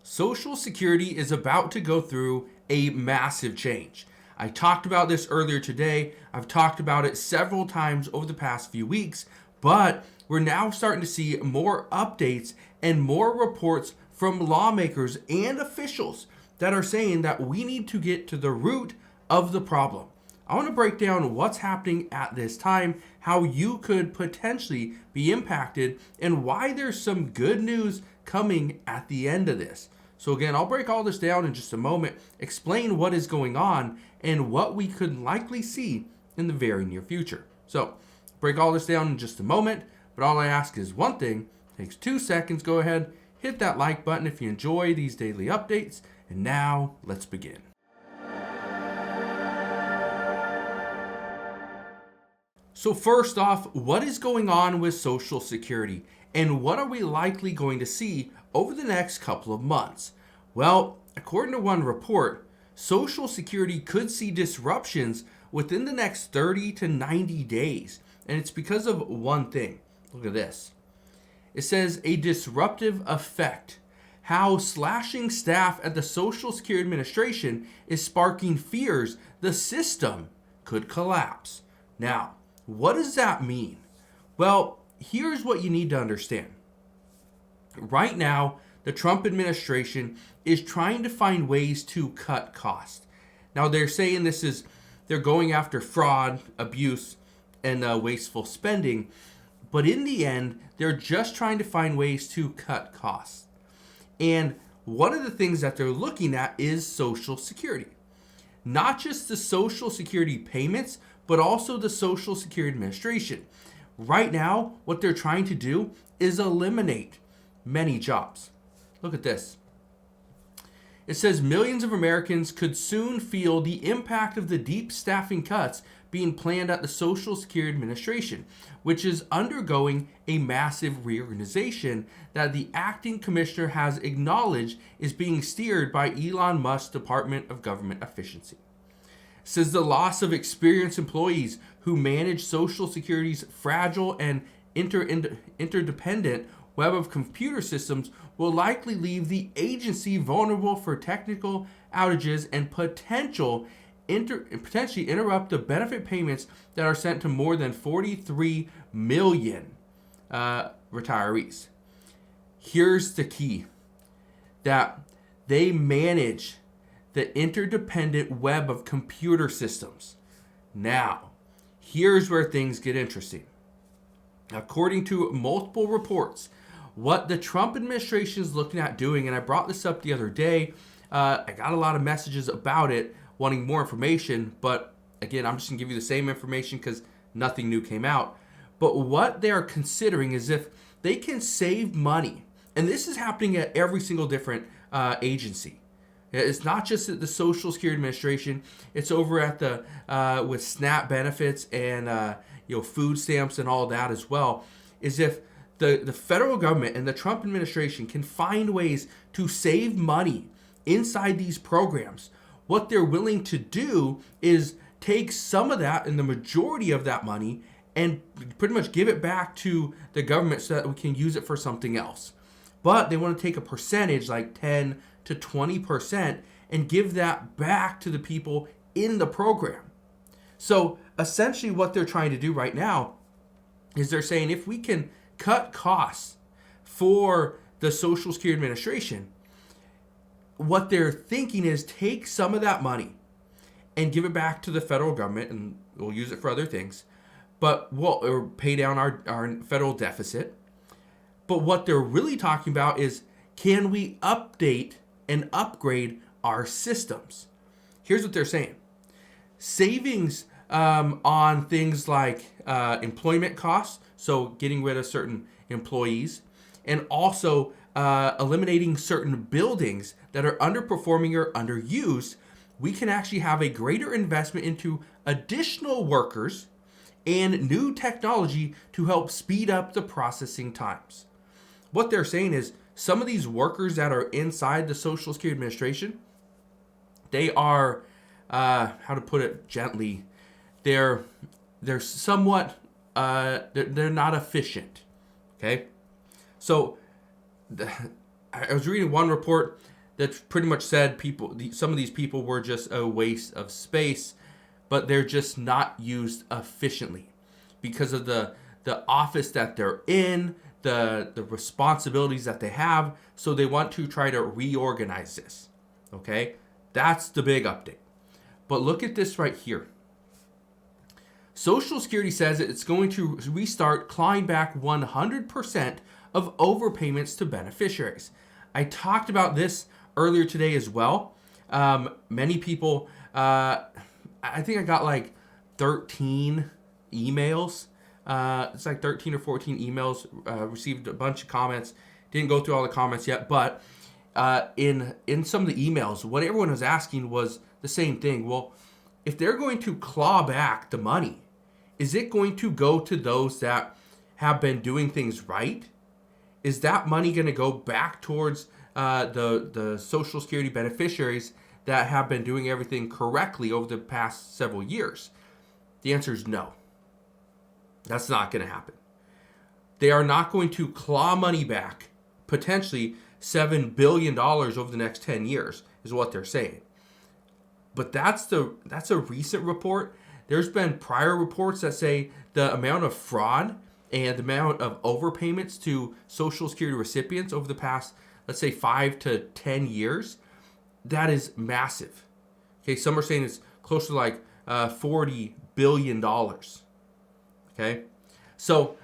Social Security is about to go through a massive change. I talked about this earlier today. I've talked about it several times over the past few weeks, but we're now starting to see more updates and more reports from lawmakers and officials that are saying that we need to get to the root of the problem. I want to break down what's happening at this time, how you could potentially be impacted, and why there's some good news coming at the end of this. So again, I'll break all this down in just a moment, explain what is going on, and what we could likely see in the very near future. So, break all this down in just a moment, but all I ask is one thing. It takes 2 seconds. Go ahead, hit that like button if you enjoy these daily updates, and now let's begin. So first off, what is going on with Social Security, and what are we likely going to see over the next couple of months? Well, according to one report, Social Security could see disruptions within the next 30 to 90 days, and it's because of one thing. Look at this. It says a disruptive effect. How slashing staff at the Social Security Administration is sparking fears the system could collapse. Now, what does that mean? Well, here's what you need to understand. Right now, the Trump administration is trying to find ways to cut costs. Now, they're saying they're going after fraud, abuse, and wasteful spending. But in the end, they're just trying to find ways to cut costs. And one of the things that they're looking at is Social Security. Not just the Social Security payments, but also the Social Security Administration. Right now, what they're trying to do is eliminate many jobs. Look at this. It says millions of Americans could soon feel the impact of the deep staffing cuts being planned at the Social Security Administration, which is undergoing a massive reorganization that the acting commissioner has acknowledged is being steered by Elon Musk's Department of Government Efficiency. It says the loss of experienced employees who manage Social Security's fragile and interdependent web of computer systems will likely leave the agency vulnerable for technical outages and potentially interrupt the benefit payments that are sent to more than 43 million retirees. Here's the key, that they manage the interdependent web of computer systems. Now, here's where things get interesting. According to multiple reports, what the Trump administration is looking at doing, and I brought this up the other day, I got a lot of messages about it, wanting more information, but again, I'm just going to give you the same information because nothing new came out. But what they are considering is if they can save money, and this is happening at every single different agency. It's not just at the Social Security Administration. It's over at the with SNAP benefits and food stamps and all that as well. Is if the federal government and the Trump administration can find ways to save money inside these programs, what they're willing to do is take some of that and the majority of that money and pretty much give it back to the government so that we can use it for something else. But they want to take a percentage, like 10 to 20%, and give that back to the people in the program. So essentially what they're trying to do right now is they're saying if we can cut costs for the Social Security Administration, what they're thinking is take some of that money and give it back to the federal government, and we'll use it for other things, but we'll pay down our federal deficit. But what they're really talking about is, can we update and upgrade our systems? Here's what they're saying. Savings on things like employment costs, so getting rid of certain employees, and also eliminating certain buildings that are underperforming or underused, we can actually have a greater investment into additional workers and new technology to help speed up the processing times. What they're saying is some of these workers that are inside the Social Security Administration, they are, how to put it gently, they're somewhat, they're not efficient, okay? So I was reading one report that pretty much said some of these people were just a waste of space, but they're just not used efficiently because of the office that they're in, the responsibilities that they have. So they want to try to reorganize this. Okay, that's the big update. But look at this right here. Social Security says it's going to restart clawing back 100% of overpayments to beneficiaries. I talked about this earlier today as well. Many people, I think I got like 13 emails. It's like 13 or 14 emails, received a bunch of comments. Didn't go through all the comments yet, but in some of the emails, what everyone was asking was the same thing. Well, if they're going to claw back the money, is it going to go to those that have been doing things right? Is that money going to go back towards the Social Security beneficiaries that have been doing everything correctly over the past several years? The answer is no. That's not going to happen. They are not going to claw money back, potentially $7 billion over the next 10 years, is what they're saying. But that's a recent report. There's been prior reports that say the amount of fraud and the amount of overpayments to Social Security recipients over the past, let's say, 5 to 10 years, that is massive. Okay, some are saying it's close to like $40 billion. Okay, so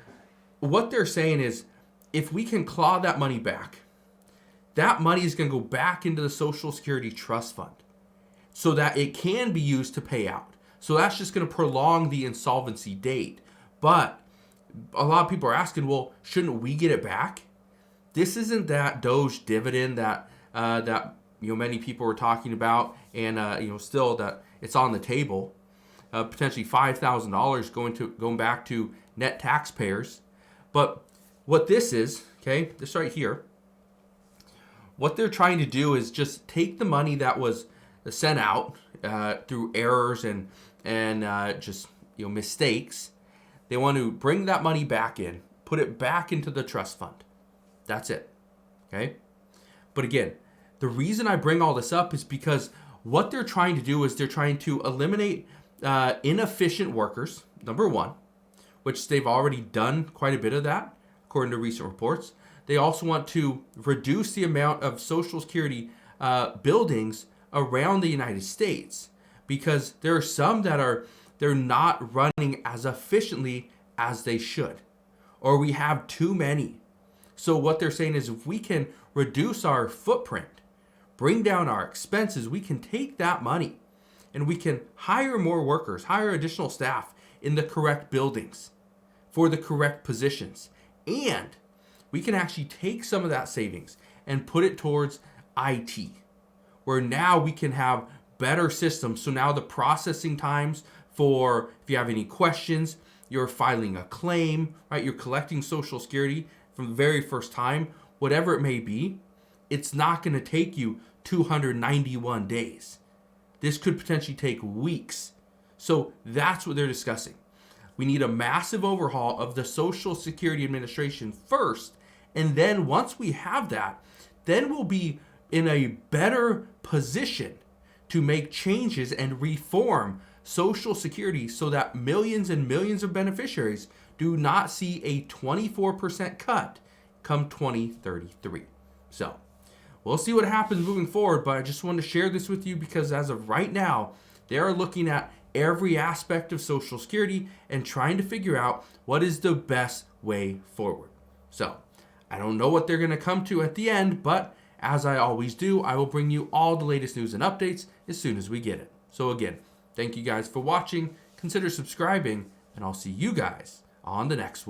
what they're saying is if we can claw that money back, that money is going to go back into the Social Security Trust Fund so that it can be used to pay out. So that's just going to prolong the insolvency date. But a lot of people are asking, well, shouldn't we get it back? This isn't that Doge dividend that many people were talking about, and still that it's on the table. Potentially $5,000 going back to net taxpayers. But what this is, okay, this right here, what they're trying to do is just take the money that was sent out through errors and just mistakes. They want to bring that money back in, put it back into the trust fund. That's it. Okay? But again, the reason I bring all this up is because what they're trying to do is they're trying to eliminate inefficient workers, number one, which they've already done quite a bit of that, according to recent reports. They also want to reduce the amount of Social Security buildings around the United States, because there are some that they're not running as efficiently as they should, or we have too many. So what they're saying is if we can reduce our footprint, bring down our expenses, we can take that money and we can hire more workers, hire additional staff in the correct buildings for the correct positions. And we can actually take some of that savings and put it towards IT, where now we can have better systems. So now the processing times for, if you have any questions, you're filing a claim, right? You're collecting Social Security from the very first time, whatever it may be, it's not going to take you 291 days. This could potentially take weeks. So that's what they're discussing. We need a massive overhaul of the Social Security Administration first. And then once we have that, then we'll be in a better position to make changes and reform Social Security so that millions and millions of beneficiaries do not see a 24% cut come 2033. So we'll see what happens moving forward, but I just wanted to share this with you because as of right now, they are looking at every aspect of Social Security and trying to figure out what is the best way forward. So I don't know what they're going to come to at the end, but as I always do, I will bring you all the latest news and updates as soon as we get it. So again, thank you guys for watching. Consider subscribing, and I'll see you guys on the next one.